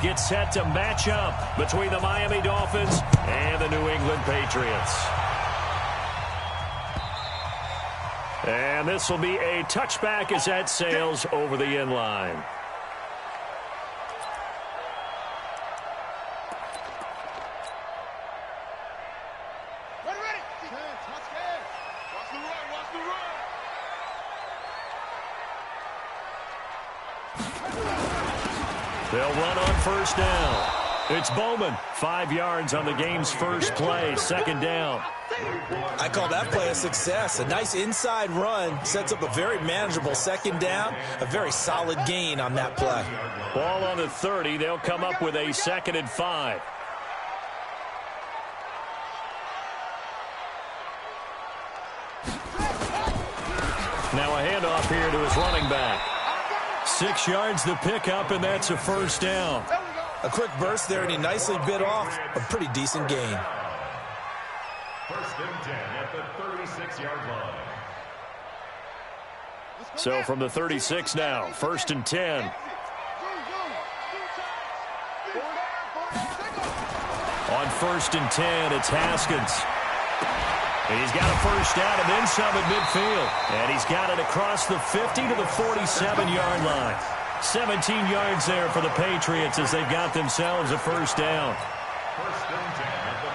series get set to match up between the Miami Dolphins and the New England Patriots. And this will be a touchback as that sails over the end line. They'll run on first down. It's Bowman, 5 yards on the game's first play, second down. I call that play a success. A nice inside run sets up a very manageable second down, a very solid gain on that play. Ball on the 30. They'll come up with a 2nd and 5. Now a handoff here to his running back. 6 yards the pickup, and that's a first down. A quick burst there, and he nicely bit off a pretty decent gain. First and 10 at the 36-yard line. So from the 36 now, 1st and 10. On 1st and 10, it's Haskins. He's got a first down and then some at midfield. And he's got it across the 50 to the 47-yard line. 17 yards there for the Patriots as they've got themselves a first down. First and 10 at the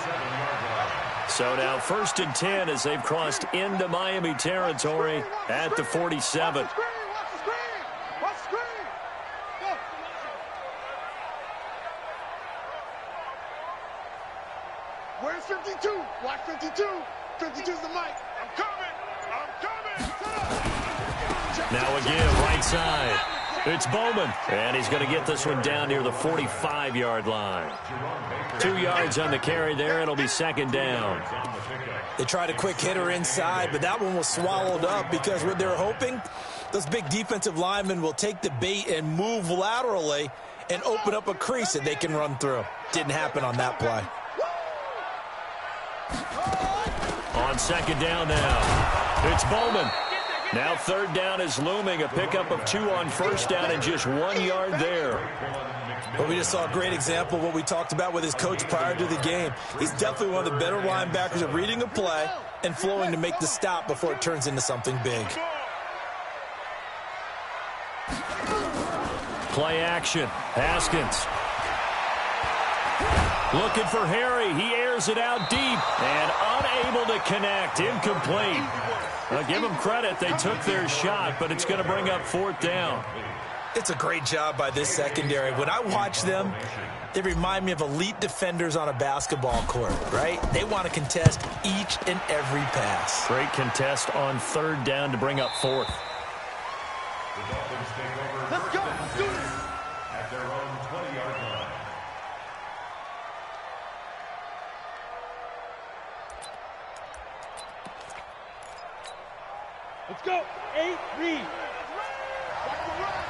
47-yard line. So now 1st and 10 as they've crossed into Miami territory at the 47. Where's 52? Watch 52. 52's the mic. I'm coming. Now again, right side. It's Bowman, and he's going to get this one down near the 45-yard line. 2 yards on the carry there. It'll be second down. They tried a quick hitter inside, but that one was swallowed up because what they're hoping, those big defensive linemen will take the bait and move laterally and open up a crease that they can run through. Didn't happen on that play. On second down now, it's Bowman. Now 3rd down is looming, a pickup of 2 on first down and just 1 yard there. But we just saw a great example of what we talked about with his coach prior to the game. He's definitely one of the better linebackers at reading a play and flowing to make the stop before it turns into something big. Play action, Haskins. Looking for Harry. He airs it out deep and unable to connect. Incomplete. Now give them credit. They took their shot, but it's going to bring up 4th down. It's a great job by this secondary. When I watch them, they remind me of elite defenders on a basketball court, right? They want to contest each and every pass. Great contest on 3rd down to bring up 4th. The Dolphins take over. Let's go. Do it. At their own 20-yard line. Let's go. 8, read. Watch the run.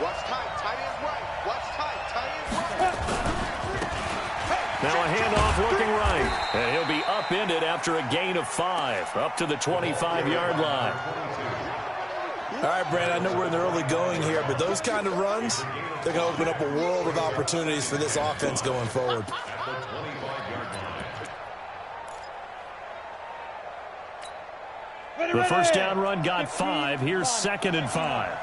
Watch tight. Tight ends right. Watch tight. Tight ends right. Now a handoff looking right. And he'll be upended after a gain of 5. Up to the 25-yard line. All right, Brad, I know we're in the early going here, but those kind of runs, they're going to open up a world of opportunities for this offense going forward. The first down run got 5. Here's 2nd and 5.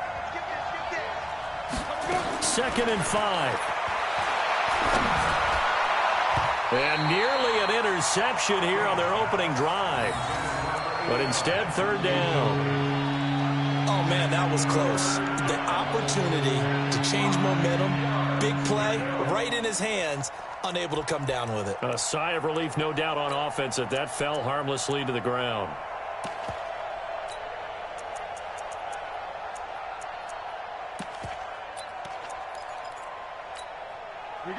2nd and 5. And nearly an interception here on their opening drive. But instead, 3rd down. Oh, man, that was close. The opportunity to change momentum, big play, right in his hands, unable to come down with it. A sigh of relief, no doubt, on offense that fell harmlessly to the ground.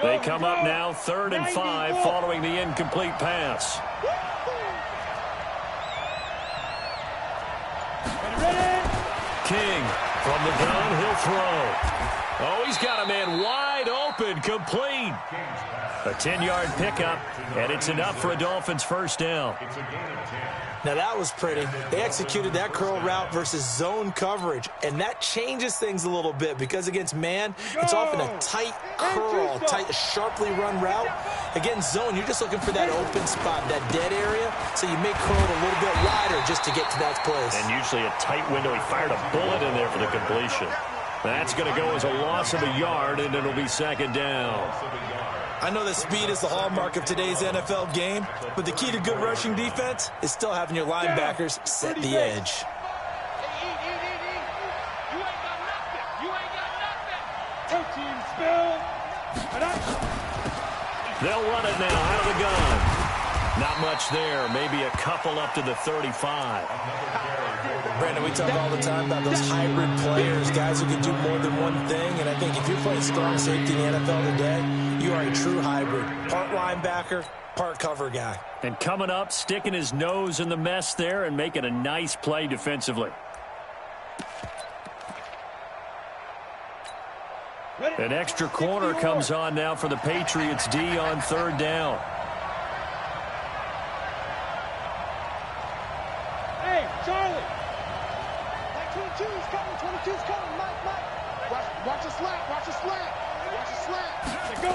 They come up now, 3rd and 5, following the incomplete pass. King from the gun, he'll throw. Oh, he's got a man wide open, complete. A 10-yard pickup, and it's enough for a Dolphins first down. It's a gain of 10. Now, that was pretty. They executed that curl route versus zone coverage, and that changes things a little bit because against man, it's often a tight curl, tight, sharply run route. Against zone, you're just looking for that open spot, that dead area, so you make curl a little bit wider just to get to that place. And usually a tight window. He fired a bullet in there for the completion. That's going to go as a loss of a yard, and it'll be second down. I know that speed is the hallmark of today's NFL game, but the key to good rushing defense is still having your linebackers set the edge. They'll run it now out of the gun. Not much there. Maybe a couple up to the 35. Brandon, we talk all the time about those hybrid players, guys who can do more than one thing, and I think if you're playing strong safety in the NFL today, you are a true hybrid. Part linebacker, part cover guy. And coming up, sticking his nose in the mess there and making a nice play defensively. An extra corner comes on now for the Patriots D on third down. Hey, Charlie. 22's coming. 22's coming. Mike. Watch the slant. Watch the slant. Watch the slant. Go.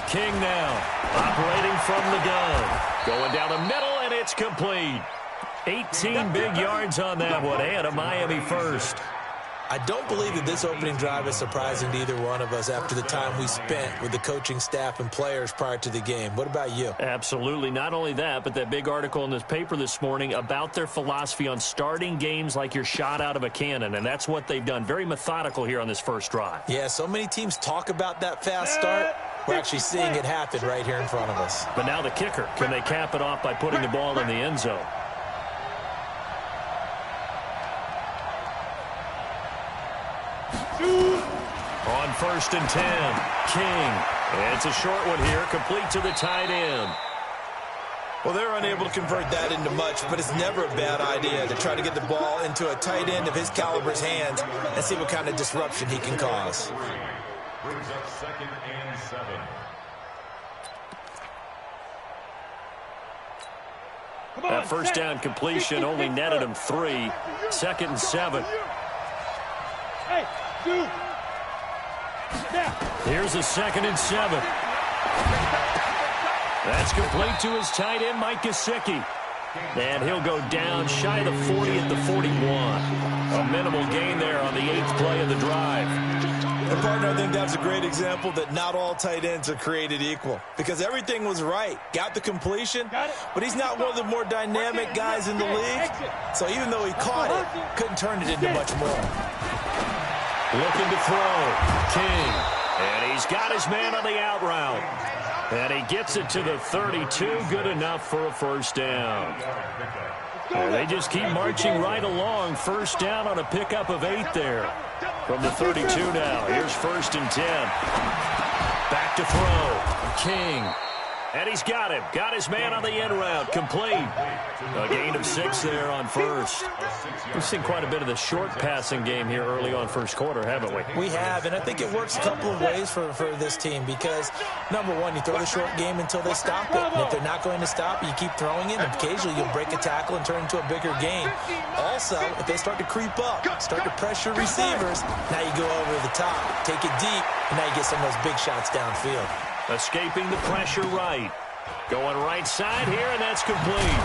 King now operating from the gun. Going down the middle, and it's complete. 18 big yards on that one, and a Miami first. I don't believe that this opening drive is surprising to either one of us after the time we spent with the coaching staff and players prior to the game. What about you? Absolutely. Not only that, but that big article in this paper this morning about their philosophy on starting games like you're shot out of a cannon, and that's what they've done. Very methodical here on this first drive. Yeah, so many teams talk about that fast start. We're actually seeing it happen right here in front of us. But now the kicker. Can they cap it off by putting the ball in the end zone? On 1st and 10, King. It's a short one here, complete to the tight end. Well, they're unable to convert that into much, but it's never a bad idea to try to get the ball into a tight end of his caliber's hands and see what kind of disruption he can cause. Brings up 2nd and 7. That first down completion only netted him 3. 2nd and 7. Hey, dude. Here's a 2nd and 7. That's complete to his tight end, Mike Gesicki. And he'll go down shy of the 40 at the 41. A minimal gain there on the 8th play of the drive. And partner, I think that's a great example that not all tight ends are created equal. Because everything was right. Got the completion, but he's not one of the more dynamic guys in the league. So even though he caught it, couldn't turn it into much more. Looking to throw. King. And he's got his man on the out route. And he gets it to the 32. Good enough for a first down. And they just keep marching right along. First down on a pickup of 8 there. From the 32 now. Here's 1st and 10. Back to throw. King. And he's got him. Got his man on the end route. Complete. A gain of 6 there on first. We've seen quite a bit of the short passing game here early on first quarter, haven't we? We have, and I think it works a couple of ways for this team because, number one, you throw the short game until they stop it. And if they're not going to stop it, you keep throwing it, and occasionally you'll break a tackle and turn it into a bigger gain. Also, if they start to creep up, start to pressure receivers, now you go over the top, take it deep, and now you get some of those big shots downfield. Escaping the pressure right. Going right side here, and that's complete.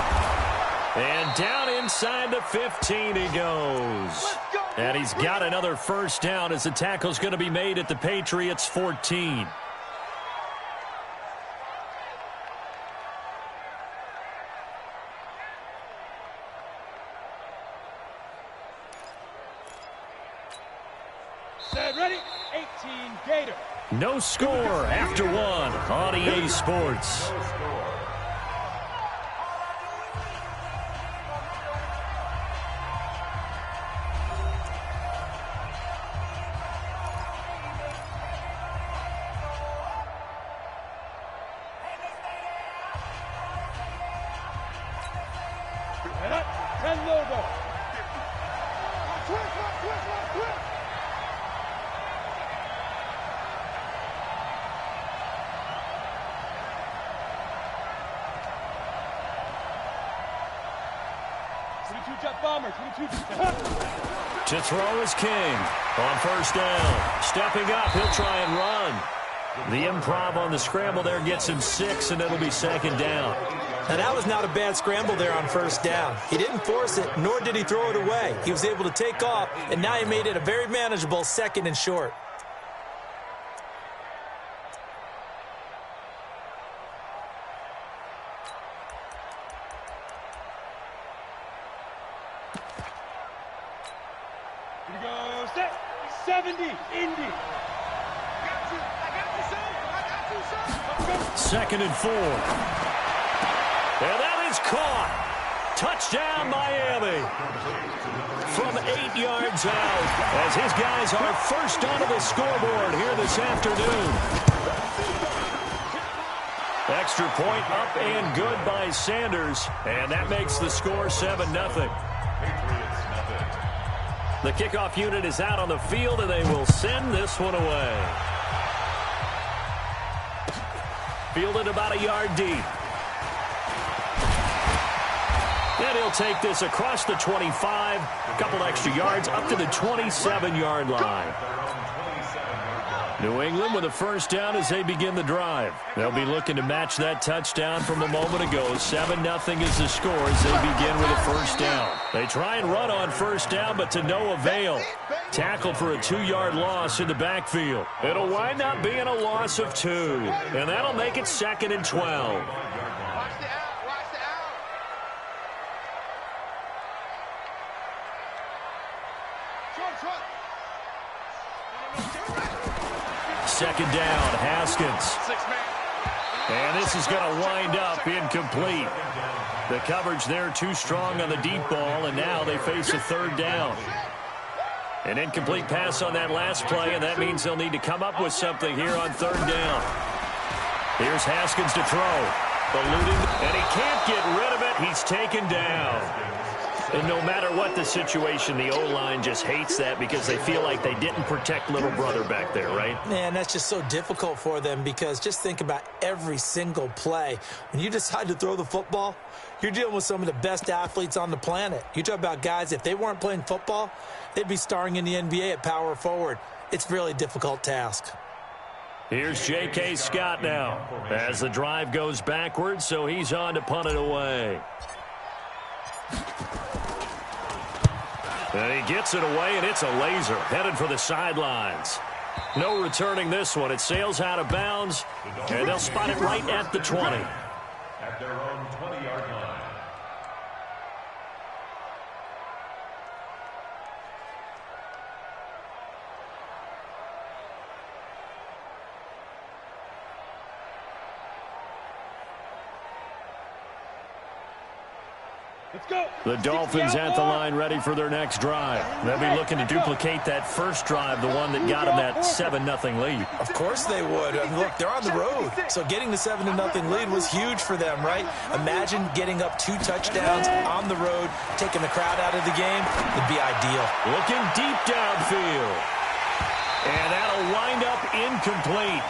And down inside the 15 he goes. And he's got another first down as the tackle's going to be made at the Patriots 14. Set, ready? 18 Gator. No score after 1 on EA Sports. And up, 10 logo. Twist. To throw is King on first down. Stepping up, he'll try and run. The improv on the scramble there gets him 6, and it'll be second down. Now, that was not a bad scramble there on first down. He didn't force it, nor did he throw it away. He was able to take off, and now he made it a very manageable 2nd and short. Here we go, set, 70, Indy. 2nd and 4. And that is caught. Touchdown, Miami. From 8 yards out, as his guys are first onto the scoreboard here this afternoon. Extra point up and good by Sanders, and that makes the score 7-0. The kickoff unit is out on the field, and they will send this one away. Fielded about a yard deep. And he'll take this across the 25, a couple extra yards up to the 27-yard line. New England with a first down as they begin the drive. They'll be looking to match that touchdown from a moment ago. 7-0 is the score as they begin with a first down. They try and run on first down, but to no avail. Tackled for a 2-yard loss in the backfield. It'll wind up being a loss of 2, and that'll make it 2nd and 12. Second down, Haskins. And this is going to wind up incomplete. The coverage there too strong on the deep ball, and now they face a 3rd down. An incomplete pass on that last play, and that means they'll need to come up with something here on 3rd down. Here's Haskins to throw. Eluding, and he can't get rid of it. He's taken down. And no matter what the situation, the O-line just hates that because they feel like they didn't protect little brother back there, right? Man, that's just so difficult for them because just think about every single play. When you decide to throw the football, you're dealing with some of the best athletes on the planet. You talk about guys, if they weren't playing football, they'd be starring in the NBA at power forward. It's a really difficult task. Here's J.K. Scott now as the drive goes backwards, so he's on to punt it away. And he gets it away, and it's a laser headed for the sidelines. No returning this one. It sails out of bounds, and they'll spot it right at the 20. At their own 20-yard line. Let's go. The Dolphins at the line ready for their next drive. They'll be looking to duplicate that first drive, the one that got them that 7-0 lead. Of course they would. I mean, look, they're on the road. So getting the 7-0 lead was huge for them, right? Imagine getting up 2 touchdowns on the road, taking the crowd out of the game. It'd be ideal. Looking deep downfield. And that'll wind up incomplete.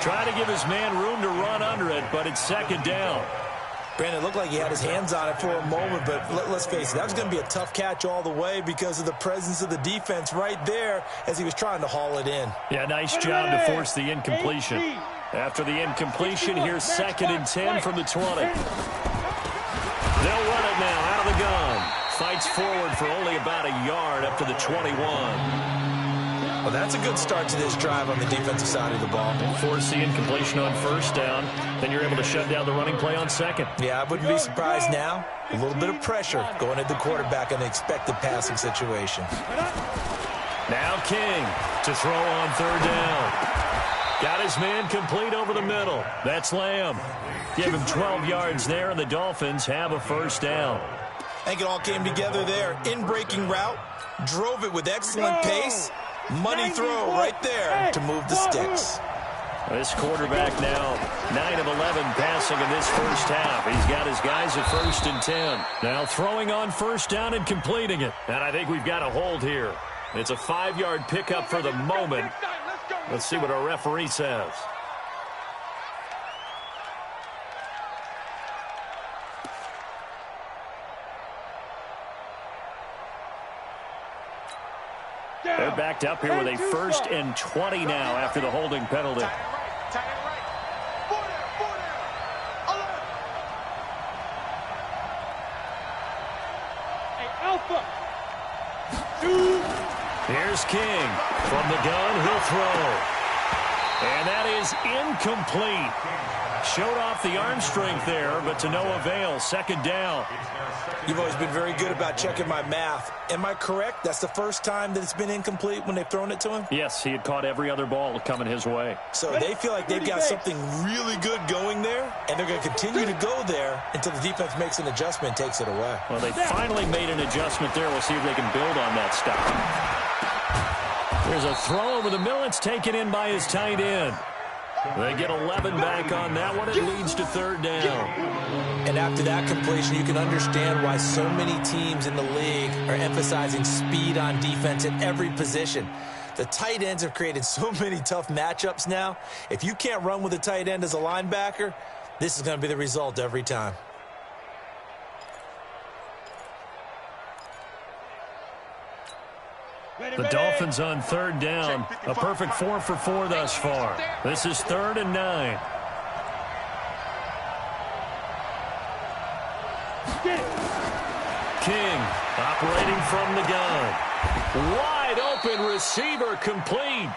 Trying to give his man room to run under it, but it's 2nd down. Brandon, it looked like he had his hands on it for a moment, but let's face it, that was going to be a tough catch all the way because of the presence of the defense right there as he was trying to haul it in. Yeah, nice job to force the incompletion. After the incompletion, here's 2nd and 10 from the 20. They'll run it now out of the gun. Fights forward for only about a yard up to the 21. Well, that's a good start to this drive on the defensive side of the ball. Force the incompletion on first down. Then you're able to shut down the running play on 2nd. Yeah, I wouldn't be surprised now. A little bit of pressure going at the quarterback in the expected passing situation. Now King to throw on 3rd down. Got his man complete over the middle. That's Lamb. Give him 12 yards there, and the Dolphins have a first down. I think it all came together there. In-breaking route. Drove it with excellent pace. Money throw right there to move the sticks. This quarterback now 9 of 11 passing in this first half. He's got his guys at 1st and 10. Now throwing on first down and completing it. And I think we've got a hold here. It's a 5-yard pickup for the moment. Let's see what our referee says. backed up here with a 1st and 20 now after the holding penalty. Here's King. From the gun, he'll throw. And that is incomplete. Showed off the arm strength there, but to no avail. 2nd down. You've always been very good about checking my math. Am I correct? That's the first time that it's been incomplete when they've thrown it to him? Yes, he had caught every other ball coming his way. So they feel like they've got something really good going there, and they're going to continue to go there until the defense makes an adjustment and takes it away. Well, they finally made an adjustment there. We'll see if they can build on that stop. There's a throw over the middle. It's taken in by his tight end. They get 11 back on that one. It leads to 3rd down. And after that completion, you can understand why so many teams in the league are emphasizing speed on defense at every position. The tight ends have created so many tough matchups now. If you can't run with a tight end as a linebacker, this is going to be the result every time. The Dolphins on 3rd down. A perfect 4 for 4 thus far. This is 3rd and 9. King operating from the gun. Wide open receiver complete.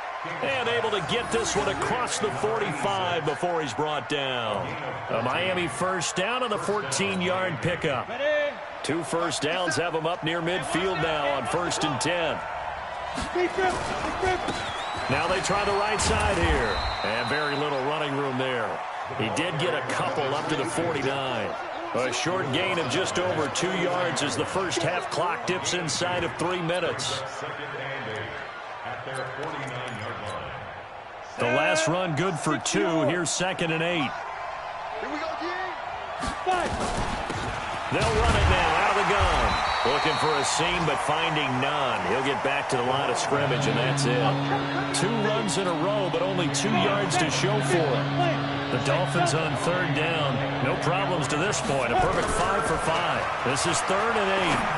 And able to get this one across the 45 before he's brought down. A Miami 1st down on a 14-yard pickup. 2 first downs have him up near midfield now on 1st and 10. Now they try the right side here. And very little running room there. He did get a couple up to the 49. A short gain of just over 2 yards as the first half clock dips inside of 3 minutes. The last run good for 2. Here's 2nd and 8. Here we go, They'll run it now out of the gun. Looking for a seam, but finding none. He'll get back to the line of scrimmage, and that's it. 2 runs in a row, but only 2 yards to show for it. The Dolphins on 3rd down. No problems to this point. A perfect 5 for 5. This is 3rd and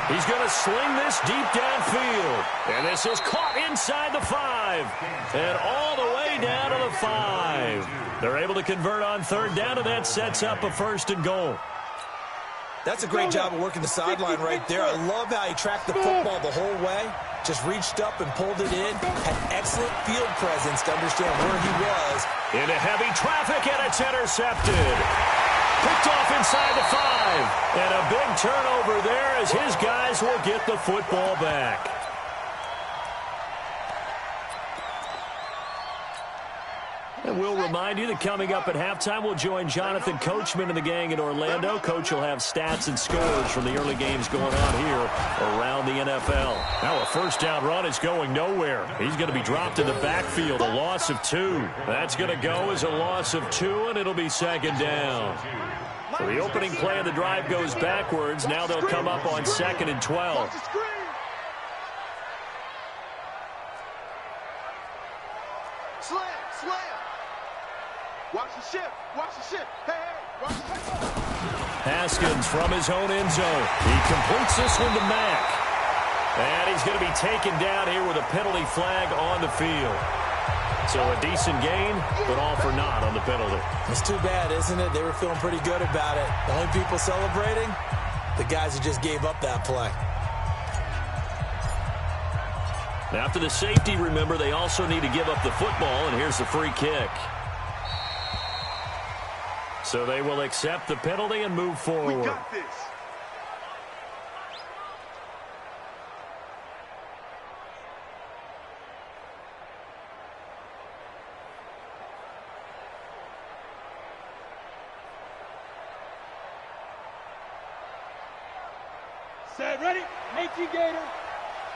8. He's going to sling this deep downfield. And this is caught inside the 5. And all the way down to the 5. They're able to convert on 3rd down, and that sets up a 1st and goal. That's a great job of working the sideline right there. I love how he tracked the football the whole way. Just reached up and pulled it in. Had excellent field presence to understand where he was. Into heavy traffic, and it's intercepted. Picked off inside the 5. And a big turnover there as his guys will get the football back. And we'll remind you that coming up at halftime, we'll join Jonathan Coachman and the gang in Orlando. Coach will have stats and scores from the early games going on here around the NFL. Now a 1st down run is going nowhere. He's going to be dropped in the backfield, a loss of 2. That's going to go as a loss of 2, and it'll be 2nd down. So the opening play of the drive goes backwards. Now they'll come up on 2nd and 12. Slam. Watch the shift. Hey, watch the shift. Haskins from his own end zone. He completes this one to Mack. And he's going to be taken down here with a penalty flag on the field. So a decent gain, but all for naught on the penalty. It's too bad, isn't it? They were feeling pretty good about it. The only people celebrating, the guys who just gave up that play. After the safety, remember, they also need to give up the football, and here's the free kick. So they will accept the penalty and move forward. We got this. Set, ready, 18 Gator.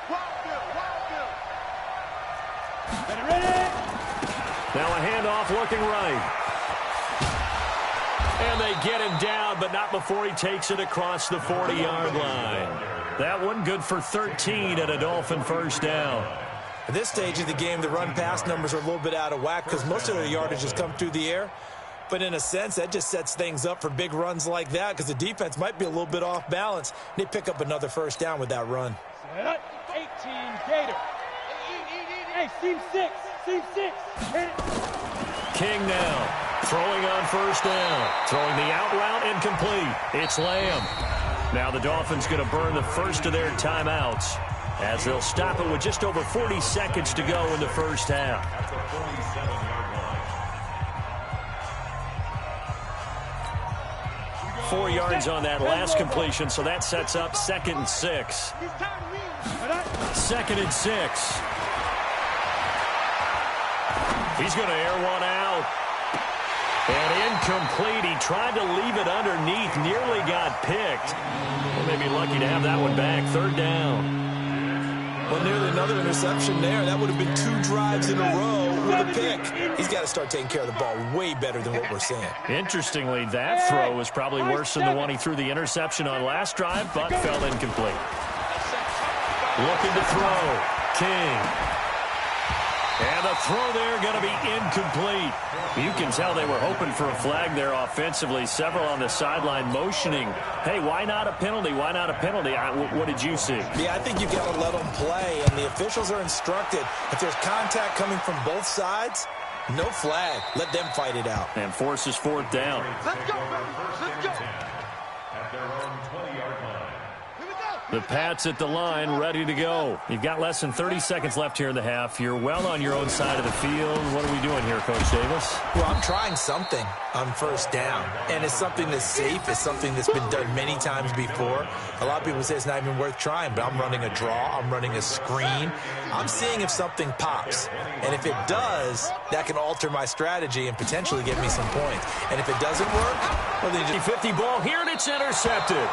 Wild Bill. Ready. Now a handoff looking right. And they get him down, but not before he takes it across the 40-yard line. That one good for 13 at a Dolphin 1st down. At this stage of the game, the run-pass numbers are a little bit out of whack because most of their yardage has come through the air. But in a sense, that just sets things up for big runs like that because the defense might be a little bit off balance. They pick up another 1st down with that run. Set, 18 Gator. Hey, seam 6. Seam 6. Hit it. King now. Throwing on first down. Throwing the out route incomplete. It's Lamb. Now the Dolphins going to burn the first of their timeouts as they'll stop it with just over 40 seconds to go in the first half. At the 47-yard line. 4 yards on that last completion, so that sets up 2nd and 6. 2nd and 6. He's going to air one out. And incomplete. He tried to leave it underneath, nearly got picked. Well, maybe lucky to have that one back. 3rd down. Well, nearly another interception there. That would have been 2 drives in a row with a pick. He's got to start taking care of the ball way better than what we're seeing. Interestingly, that throw was probably worse than the one he threw the interception on last drive, but fell incomplete. Looking to throw. King. And the throw there going to be incomplete. You can tell they were hoping for a flag there offensively. Several on the sideline motioning, hey, why not a penalty? Why not a penalty? What did you see? Yeah, I think you've got to let them play, and the officials are instructed. If there's contact coming from both sides, no flag. Let them fight it out. And forces 4th down. Let's go, baby. Let's go. At their own 20-yard line. Here we go. The Pats at the line, ready to go. You've got less than 30 seconds left here in the half. You're well on your own side of the field. What are we doing here, Coach Davis? Well, I'm trying something on first down, and it's something that's safe. It's something that's been done many times before. A lot of people say it's not even worth trying, but I'm running a draw. I'm running a screen. I'm seeing if something pops, and if it does, that can alter my strategy and potentially get me some points. And if it doesn't work, well, then just 50 ball here, and it's intercepted.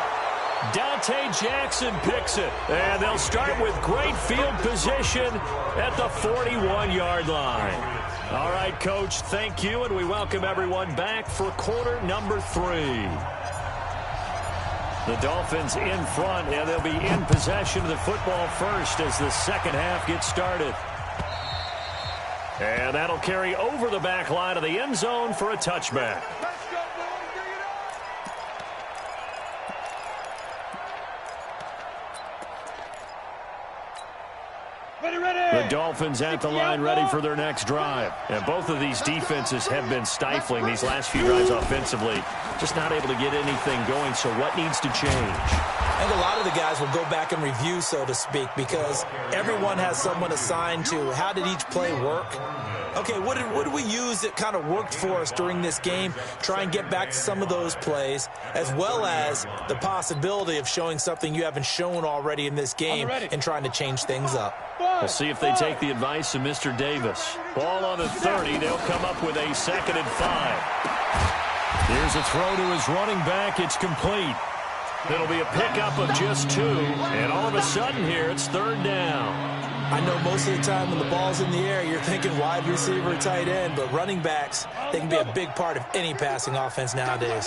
Dante Jackson picks it, and they'll start with great field position at the 41-yard line. All right, Coach, thank you, and we welcome everyone back for quarter number 3. The Dolphins in front, and they'll be in possession of the football first as the second half gets started. And that'll carry over the back line of the end zone for a touchback. The Dolphins at the line ready for their next drive. And both of these defenses have been stifling these last few drives offensively. Just not able to get anything going, so what needs to change? And a lot of the guys will go back and review, so to speak, because everyone has someone assigned to how did each play work. Okay, what did we use that kind of worked for us during this game? Try and get back to some of those plays, as well as the possibility of showing something you haven't shown already in this game and trying to change things up. We'll see if they take the advice of Mr. Davis. Ball on the 30. They'll come up with a 2nd and 5. Here's a throw to his running back. It's complete. It'll be a pickup of just 2. And all of a sudden here, it's 3rd down. I know most of the time when the ball's in the air, you're thinking wide receiver or tight end, but running backs, they can be a big part of any passing offense nowadays.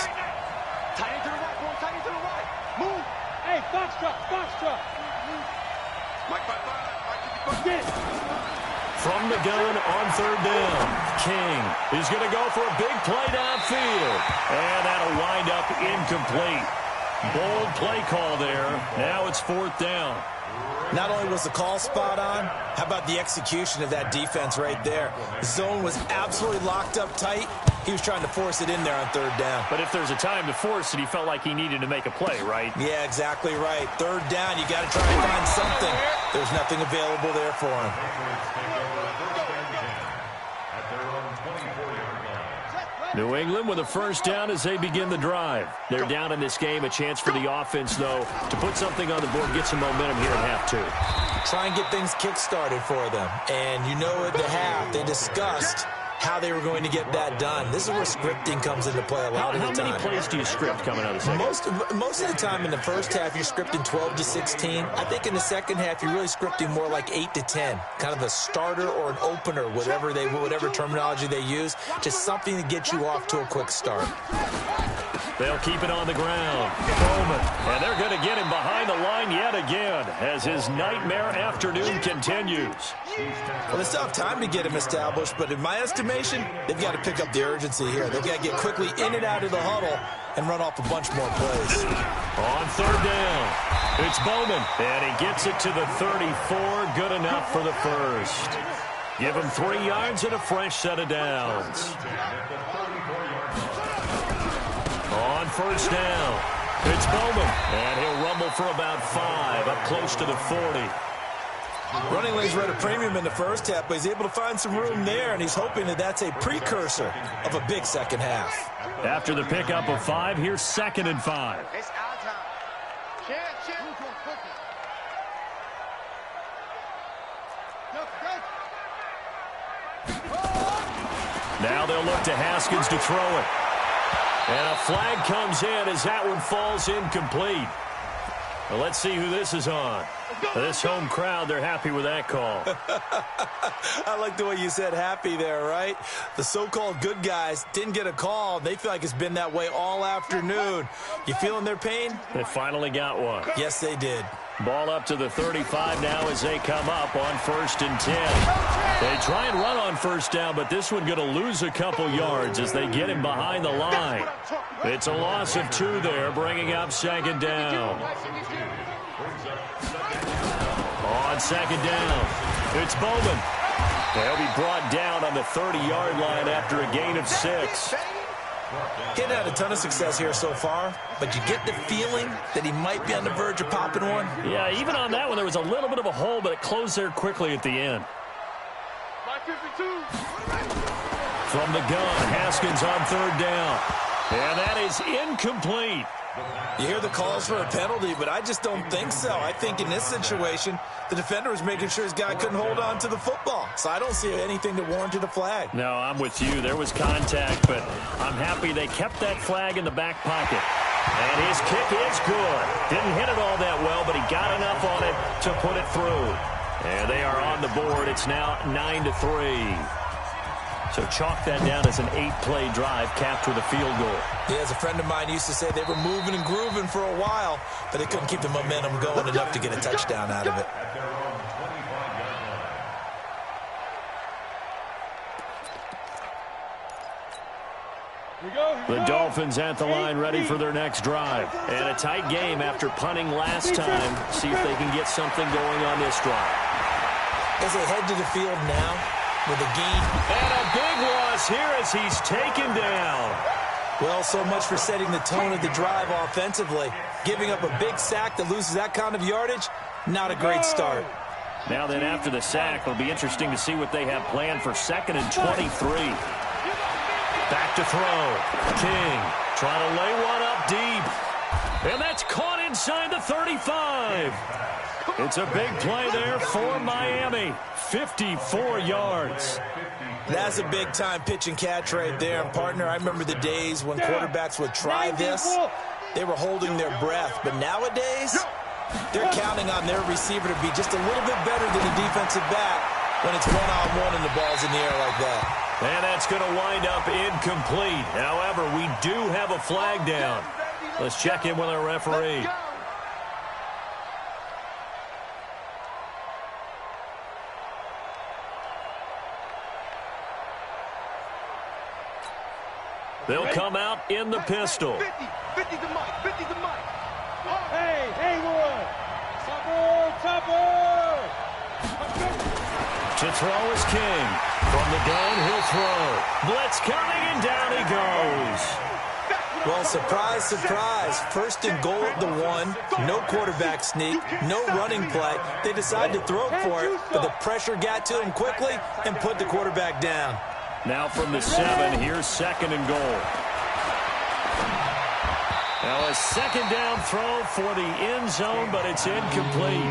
Tight end to the right, boy. Tight end to the right. Move. Hey, foxtrot, foxtrot. Mike, Mike, Get it. From the gun on 3rd down, King is going to go for a big play downfield. And that'll wind up incomplete. Bold play call there. Now it's 4th down. Not only was the call spot on, how about the execution of that defense right there? The zone was absolutely locked up tight. He was trying to force it in there on 3rd down. But if there's a time to force it, he felt like he needed to make a play, right? Yeah, exactly right. 3rd down, you got to try and find something. There's nothing available there for him. New England with a 1st down as they begin the drive. They're down in this game. A chance for the offense, though, to put something on the board, get some momentum here in half 2. Try and get things kick-started for them. And you know at the half, they discussed how they were going to get that done. This is where scripting comes into play a lot of the time. How many plays do you script coming out of the second? Most of the time in the first half, you're scripting 12 to 16. I think in the second half, you're really scripting more like 8 to 10. Kind of a starter or an opener, whatever terminology they use. Just something to get you off to a quick start. They'll keep it on the ground. Bowman. And they're going to get him behind the line yet again as his nightmare afternoon continues. Well, they still have time to get him established, but in my estimation, they've got to pick up the urgency here. They've got to get quickly in and out of the huddle and run off a bunch more plays. On third down, it's Bowman, and he gets it to the 34. Good enough for the first. Give him 3 yards and a fresh set of downs. On first down, it's Bowman, and he'll rumble for about 5, up close to the 40. Running lanes were at a premium in the first half, but he's able to find some room there, and he's hoping that that's a precursor of a big second half. After the pickup of 5, here's 2nd and 5. It's our time. Now they'll look to Haskins to throw it. And a flag comes in as that one falls incomplete. Well, let's see who this is on. This home crowd, they're happy with that call. I like the way you said happy there, right? The so-called good guys didn't get a call. They feel like it's been that way all afternoon. You feeling their pain? They finally got one. Yes, they did. Ball up to the 35 now as they come up on 1st and 10. They try and run on first down, but this one going to lose a couple yards as they get him behind the line. It's a loss of 2 there, bringing up 2nd down. On 2nd down, it's Bowman. They'll be brought down on the 30-yard line after a gain of 6. He hadn't had a ton of success here so far, but you get the feeling that he might be on the verge of popping one. Yeah, even on that one, there was a little bit of a hole, but it closed there quickly at the end. From the gun, Haskins on 3rd down. And that is incomplete. You hear the calls for a penalty, but I just don't think so. I think in this situation, the defender was making sure his guy couldn't hold on to the football. So I don't see anything that warranted a flag. No, I'm with you. There was contact, but I'm happy they kept that flag in the back pocket. And his kick is good. Didn't hit it all that well, but he got enough on it to put it through. And they are on the board. It's now 9-3. So chalk that down as an 8-play drive capped with a field goal. Yeah, as a friend of mine used to say, they were moving and grooving for a while, but they couldn't keep the momentum going enough to get a touchdown out of it. The Dolphins at the line ready for their next drive. And a tight game after punting last time. See if they can get something going on this drive. As they head to the field now with a gain. And a big loss here as he's taken down. Well, so much for setting the tone of the drive offensively. Giving up a big sack that loses that kind of yardage, not a great start. Now then, after the sack, it'll be interesting to see what they have planned for 2nd and 23. Back to throw. King trying to lay one up deep. And that's caught inside the 35. It's a big play there for Miami. 54 yards. That's a big-time pitch and catch right there. And, partner, I remember the days when quarterbacks would try this. They were holding their breath. But nowadays, they're counting on their receiver to be just a little bit better than the defensive back when it's one-on-one and the ball's in the air like that. And that's going to wind up incomplete. However, we do have a flag down. Let's check in with our referee. They'll come out in the pistol. 50 to Mike. 50 to Mike. Hey, Haywood. Topper. To throw is King. From the gun, he'll throw. Blitz coming, and down he goes. Well, surprise, surprise. 1st and goal at the 1. No quarterback sneak. No running play. They decided to throw for it, but the pressure got to him quickly and put the quarterback down. Now from the 7, here's 2nd and goal. Now a 2nd down throw for the end zone, but it's incomplete.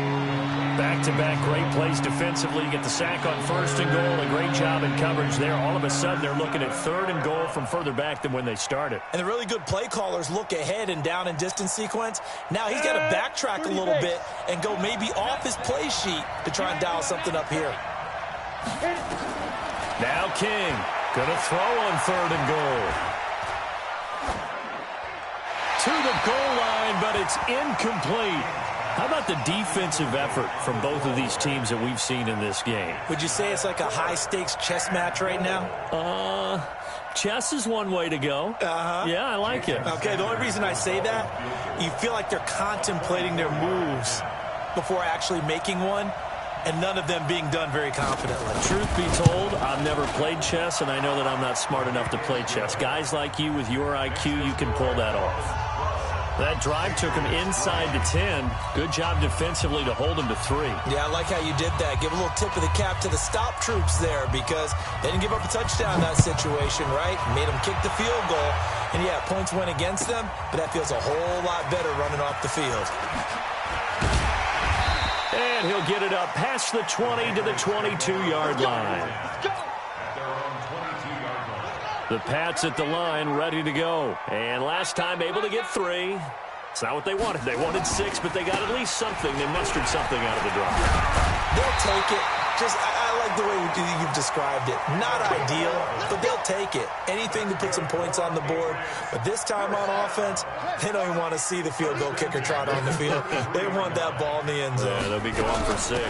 Back-to-back great plays defensively. You get the sack on 1st and goal. A great job in coverage there. All of a sudden, they're looking at 3rd and goal from further back than when they started. And the really good play callers look ahead and down and distance sequence. Now he's got to backtrack a little bit and go maybe off his play sheet to try and dial something up here. Now King, gonna throw on 3rd and goal. To the goal line, but it's incomplete. How about the defensive effort from both of these teams that we've seen in this game? Would you say it's like a high-stakes chess match right now? chess is one way to go. Yeah, I like it. Okay, the only reason I say that, you feel like they're contemplating their moves before actually making one, and none of them being done very confidently. Truth be told, I've never played chess, and I know that I'm not smart enough to play chess. Guys like you with your IQ, you can pull that off. That drive took him inside to 10. Good job defensively to hold him to 3. Yeah, I like how you did that. Give a little tip of the cap to the stop troops there because they didn't give up a touchdown in that situation, right? Made them kick the field goal. And, yeah, points went against them, but that feels a whole lot better running off the field. And he'll get it up past the 20 to the 22-yard line. The Pats at the line, ready to go. And last time able to get 3. It's not what they wanted. They wanted 6, but they got at least something. They mustered something out of the drive. They'll take it. I like the way you've described it. Not ideal, but they'll take it. Anything to put some points on the board. But this time on offense, they don't even want to see the field goal kicker trot on the field. They want that ball in the end zone. Yeah, they'll be going for 6.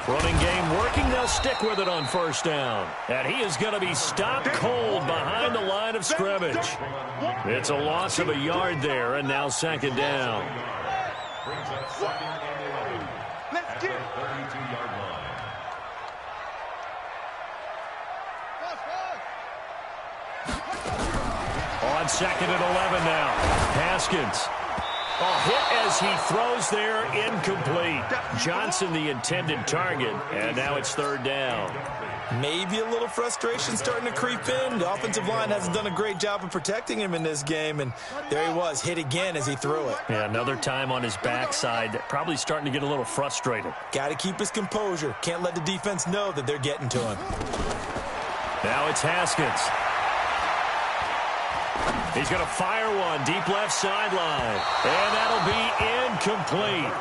Running game working. They'll stick with it on first down. And he is going to be stopped cold behind the line of scrimmage. It's a loss of a yard there, and now second down. Brings up second and 11 at the 32-yard line. On second and 11 now. Haskins. A hit as he throws there, incomplete. Johnson the intended target, and now it's third down. Maybe a little frustration starting to creep in. The offensive line hasn't done a great job of protecting him in this game, and there he was, hit again as he threw it. Yeah, another time on his backside, probably starting to get a little frustrated. Got to keep his composure. Can't let the defense know that they're getting to him. Now it's Haskins. He's going to fire one deep left sideline, and that'll be incomplete.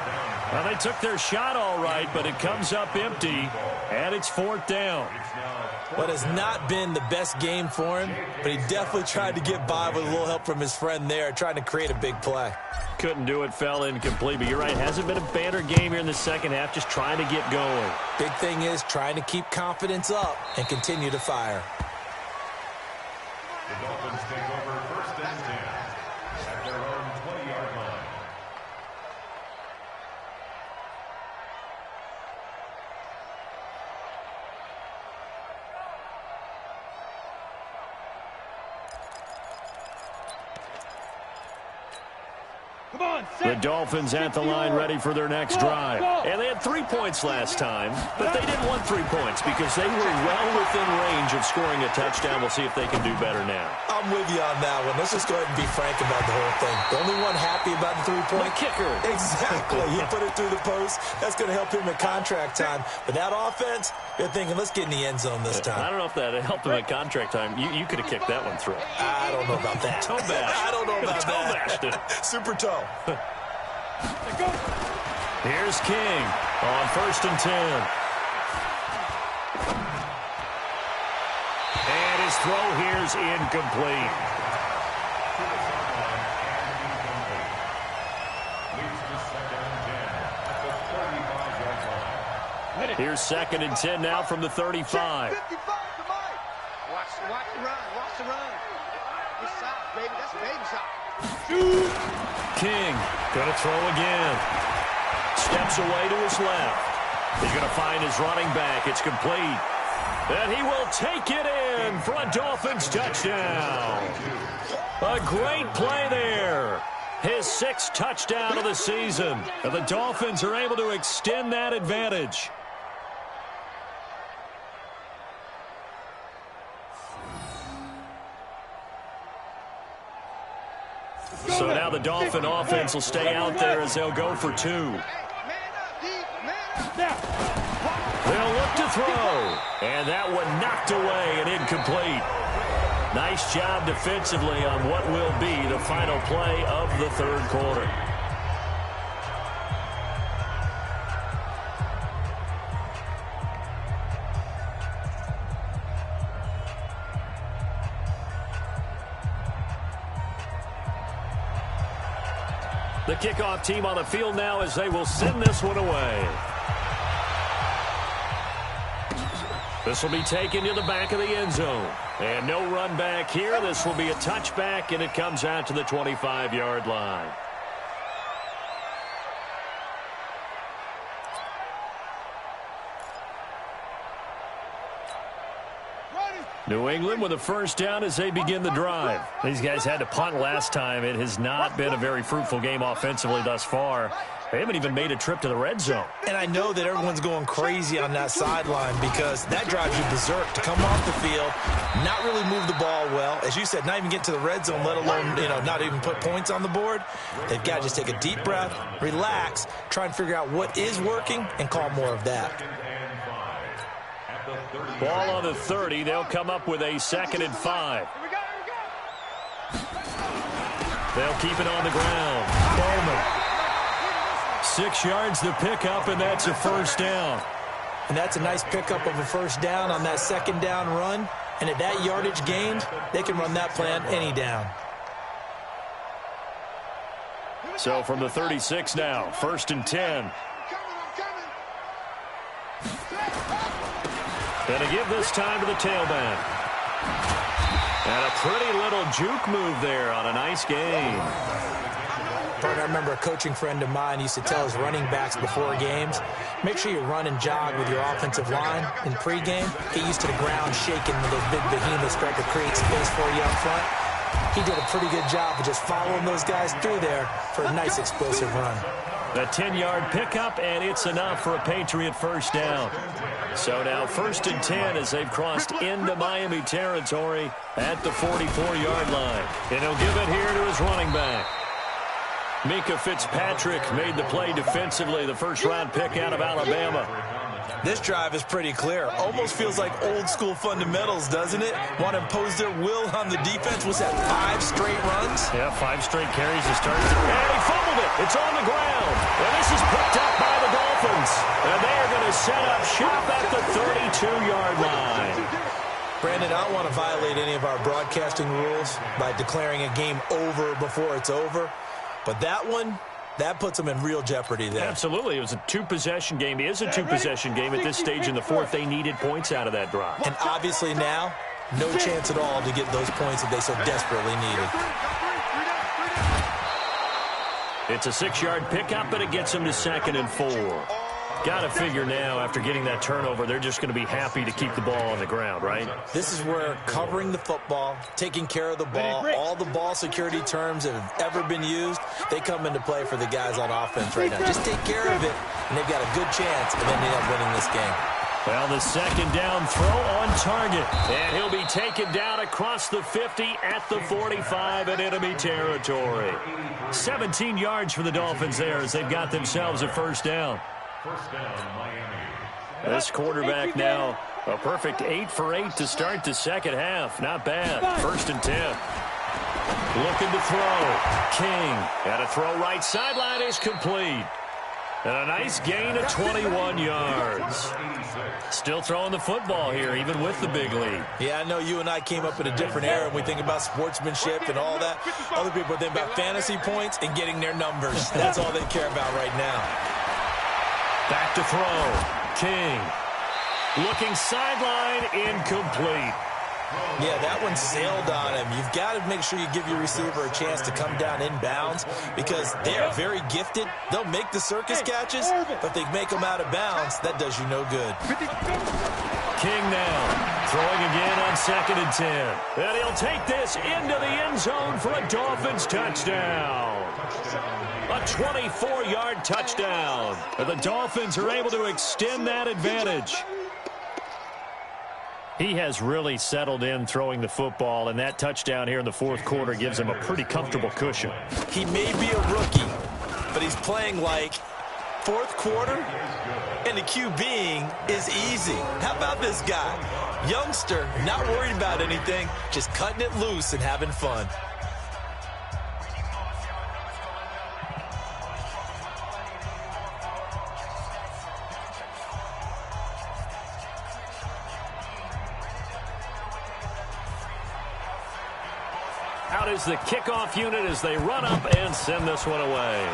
Well, they took their shot all right, but it comes up empty, and it's fourth down. What has not been the best game for him, but he definitely tried to get by with a little help from his friend there, trying to create a big play. Couldn't do it, fell incomplete, but you're right, hasn't been a banner game here in the second half, just trying to get going. Big thing is trying to keep confidence up and continue to fire. The Dolphins take over first and 10 at their own 20-yard line. Come on, The Dolphins at the line ready for their next drive. And they had 3 points last time, but they didn't want 3 points because they were well within range of scoring a touchdown. We'll see if they can do better now. I'm with you on that one. Let's just go ahead and be frank about the whole thing. The only one happy about the 3-point kicker. Exactly. He put it through the post. That's going to help him at contract time. But that offense, they're thinking, let's get in the end zone this time. I don't know if that helped him at contract time. You could have kicked that one through. I don't know about that. Toe bash. I don't know about Toe bashed it. Super toe. Here's King on first and 10. And his throw here's incomplete. Here's second and 10 now from the 35. Watch the run. Watch the run. This side, baby. That's a baby side. King going to throw again. Steps away to his left. He's going to find his running back. It's complete. And he will take it in for a Dolphins touchdown. A great play there. His 6th touchdown of the season. And the Dolphins are able to extend that advantage. So now the Dolphin offense will stay out there as they'll go for 2. They'll look to throw. And that one knocked away and incomplete. Nice job defensively on what will be the final play of the third quarter. The kickoff team on the field now as they will send this one away. This will be taken to the back of the end zone. And no run back here. This will be a touchback, and it comes out to the 25-yard line. New England with a first down as they begin the drive. These guys had to punt last time. It has not been a very fruitful game offensively thus far. They haven't even made a trip to the red zone. And I know that everyone's going crazy on that sideline because that drives you berserk to come off the field, not really move the ball well. As you said, not even get to the red zone, let alone, not even put points on the board. They've got to just take a deep breath, relax, try and figure out what is working, and call more of that. Ball on the 30. They'll come up with a 2nd and 5. They'll keep it on the ground. Bowman. 6 yards to pick up, and that's a first down. And that's a nice pickup of a first down on that 2nd down run. And at that yardage gained, they can run that plan any down. So from the 36 now, 1st and 10. Going to give this time to the tailback. And a pretty little juke move there on a nice game. I remember a coaching friend of mine used to tell his running backs before games, make sure you run and jog with your offensive line in pregame. Get used to the ground shaking when those big behemoths start to create space for you up front. He did a pretty good job of just following those guys through there for a nice explosive run. A 10-yard pickup, and it's enough for a Patriot first down. So now 1st and 10 as they've crossed into Miami territory at the 44-yard line. And he'll give it here to his running back. Mika Fitzpatrick made the play defensively, the first-round pick out of Alabama. This drive is pretty clear. Almost feels like old-school fundamentals, doesn't it? Want to impose their will on the defense. Was that 5 straight runs? Yeah, 5 straight carries to start. And he fumbled it. It's on the ground. And this is picked up by the Dolphins. And they are going to set up shop at the 32-yard line. Brandon, I don't want to violate any of our broadcasting rules by declaring a game over before it's over. But that one, that puts them in real jeopardy there. Absolutely. It was a 2-possession game. It is a 2-possession game. At this stage in the 4th, they needed points out of that drive. And obviously now, no chance at all to get those points that they so desperately needed. It's a 6-yard pickup, but it gets them to 2nd and 4. Got to figure now, after getting that turnover, they're just going to be happy to keep the ball on the ground, right? This is where covering the football, taking care of the ball, all the ball security terms that have ever been used, they come into play for the guys on offense right now. Just take care of it, and they've got a good chance of ending up winning this game. Well, the 2nd down throw on target. And he'll be taken down across the 50 at the 45 in enemy territory. 17 yards for the Dolphins there as they've got themselves a first down. First down, Miami. This quarterback now a perfect 8 for 8 to start the second half. Not bad. 1st and 10. Looking to throw. King. And a throw right sideline is complete. And a nice gain of 21 yards. Still throwing the football here, even with the big lead. Yeah, I know you and I came up in a different era and we think about sportsmanship and all that. Other people think about fantasy points and getting their numbers. That's all they care about right now. Back to throw. King. Looking sideline, incomplete. Yeah, that one sailed on him. You've got to make sure you give your receiver a chance to come down inbounds because they are very gifted. They'll make the circus catches, but if they make them out of bounds, that does you no good. King now throwing again on 2nd and 10. And he'll take this into the end zone for a Dolphins touchdown. A 24-yard touchdown. And the Dolphins are able to extend that advantage. He has really settled in throwing the football, and that touchdown here in the 4th quarter gives him a pretty comfortable cushion. He may be a rookie, but he's playing like 4th quarter, and the QBing is easy. How about this guy? Youngster, not worried about anything, just cutting it loose and having fun. Out is the kickoff unit as they run up and send this one away.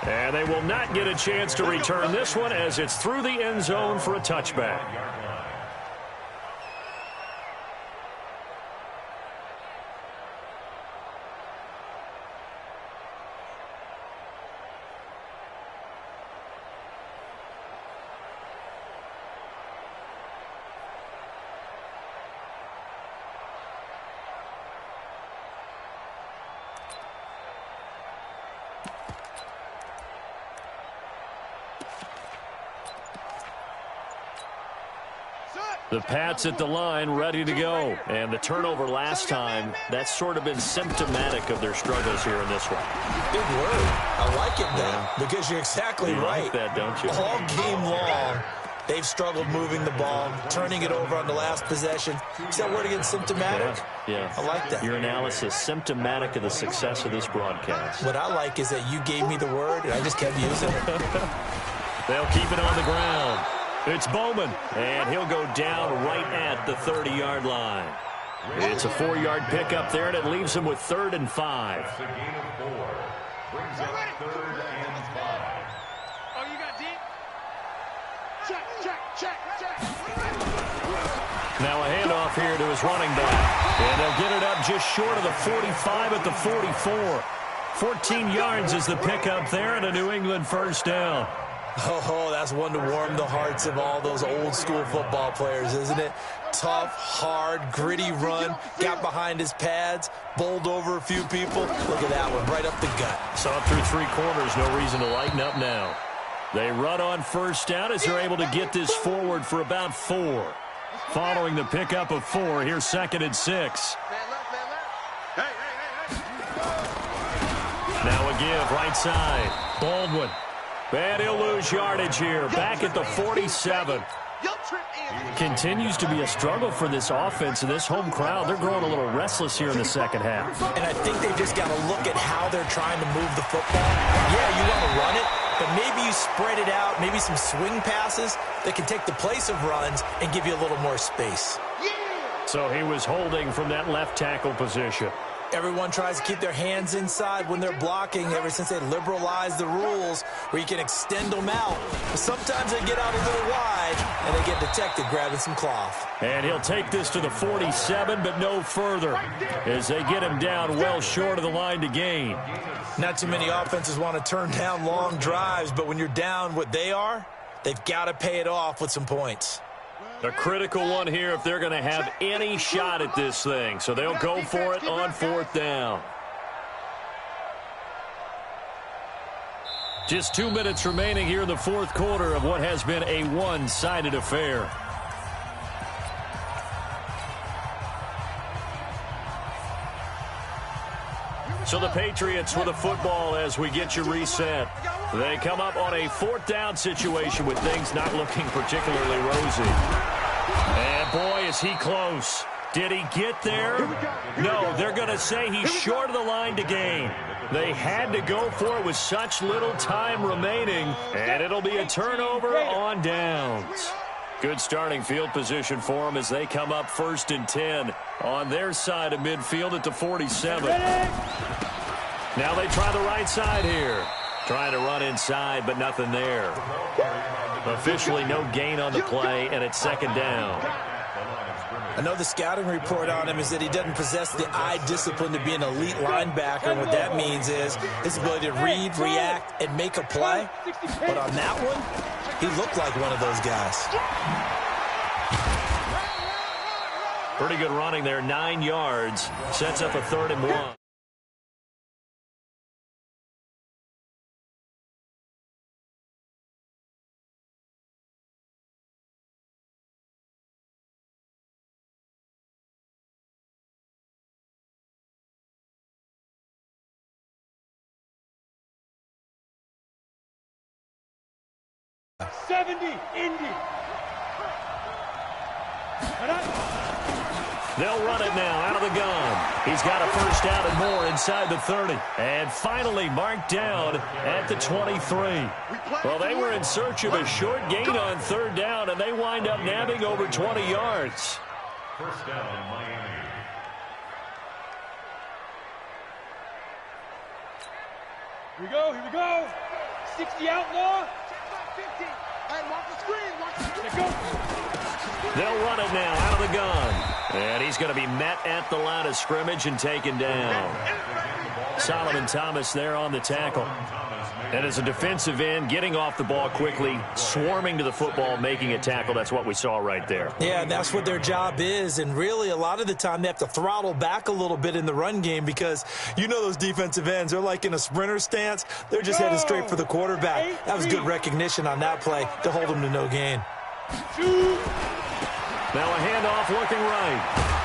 And they will not get a chance to return this one as it's through the end zone for a touchback. The Pats at the line, ready to go. And the turnover last time, that's sort of been symptomatic of their struggles here in this one. Big word. I like it, though, because you're exactly right. Like that, don't you? All game long, they've struggled moving the ball, turning it over on the last possession. Is that word again, symptomatic? Yeah. I like that. Your analysis, symptomatic of the success of this broadcast. What I like is that you gave me the word, and I just kept using it. They'll keep it on the ground. It's Bowman, and he'll go down right at the 30-yard line. It's a 4-yard pickup there, and it leaves him with 3rd and 5. That's a gain of 4. Brings up 3rd and 5. Oh, you got deep? Check. Now a handoff here to his running back. And they'll get it up just short of the 45 at the 44. 14 yards is the pickup there, and a New England first down. Oh, that's one to warm the hearts of all those old-school football players, isn't it? Tough, hard, gritty run, got behind his pads, bowled over a few people. Look at that one, right up the gut. Saw it through 3 quarters, no reason to lighten up now. They run on first down as they're able to get this forward for about 4. Following the pickup of 4, here's 2nd and 6. Hey. Now a give, right side. Baldwin. And he'll lose yardage here, back at the 47. Continues to be a struggle for this offense and this home crowd. They're growing a little restless here in the second half. And I think they've just got to look at how they're trying to move the football. Yeah, you want to run it, but maybe you spread it out, maybe some swing passes that can take the place of runs and give you a little more space. So he was holding from that left tackle position. Everyone tries to keep their hands inside when they're blocking ever since they liberalized the rules where you can extend them out. But sometimes they get out a little wide and they get detected grabbing some cloth. And he'll take this to the 47, but no further as they get him down well short of the line to gain. Not too many offenses want to turn down long drives, but when you're down what they are, they've got to pay it off with some points. A critical one here if they're going to have any shot at this thing. So they'll go for it on 4th down. Just 2 minutes remaining here in the 4th quarter of what has been a one-sided affair. So the Patriots with a football as we get you reset. They come up on a 4th down situation with things not looking particularly rosy. And boy, is he close. Did he get there? No, they're going to say he's short of the line to gain. They had to go for it with such little time remaining, and it'll be a turnover on downs. Good starting field position for them as they come up 1st and 10 on their side of midfield at the 47. Now they try the right side here. Trying to run inside, but nothing there. Officially no gain on the play, and it's 2nd down. I know the scouting report on him is that he doesn't possess the eye discipline to be an elite linebacker, and what that means is his ability to read, react, and make a play. But on that one, he looked like one of those guys. Pretty good running there, 9 yards. Sets up a 3rd and 1. They'll run it now out of the gun. He's got a 1st down and more inside the 30. And finally marked down at the 23. Well, they were in search of a short gain on 3rd down, and they wind up nabbing over 20 yards. 1st down, Miami. Here we go. 60 outlaw. Hey, watch the screen. Watch the screen. They'll run it now out of the gun. And he's going to be met at the line of scrimmage and taken down. Solomon Thomas there on the tackle. And as a defensive end, getting off the ball quickly, swarming to the football, making a tackle, that's what we saw right there. Yeah, and that's what their job is. And really, a lot of the time, they have to throttle back a little bit in the run game because you know those defensive ends, they're like in a sprinter stance. They're just headed straight for the quarterback. That was good recognition on that play to hold them to no gain. Now a handoff looking right.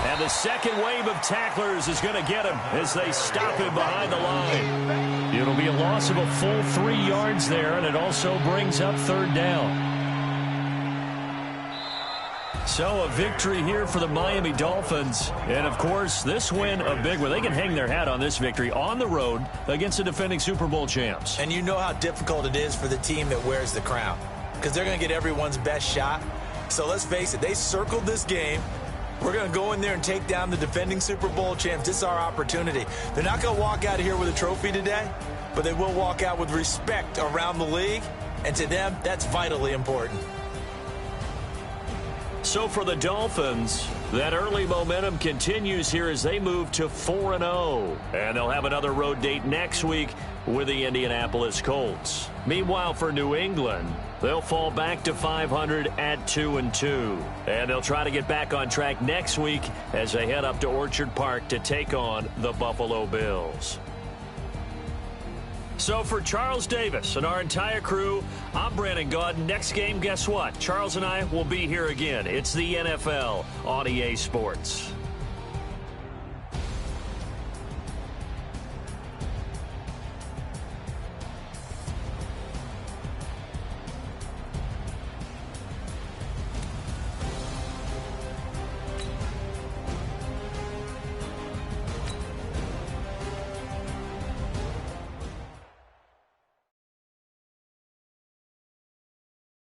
And the second wave of tacklers is going to get him as they stop him behind the line. It'll be a loss of a full 3 yards there, and it also brings up third down. So a victory here for the Miami Dolphins. And, of course, this win a big one. They can hang their hat on this victory on the road against the defending Super Bowl champs. And you know how difficult it is for the team that wears the crown because they're going to get everyone's best shot. So let's face it, they circled this game. We're going to go in there and take down the defending Super Bowl champs. This is our opportunity. They're not going to walk out of here with a trophy today, but they will walk out with respect around the league. And to them, that's vitally important. So for the Dolphins, that early momentum continues here as they move to 4-0. And they'll have another road date next week with the Indianapolis Colts. Meanwhile, for New England, they'll fall back to 500 at 2-2. And they'll try to get back on track next week as they head up to Orchard Park to take on the Buffalo Bills. So for Charles Davis and our entire crew, I'm Brandon Gaudin. Next game, guess what? Charles and I will be here again. It's the NFL on EA Sports.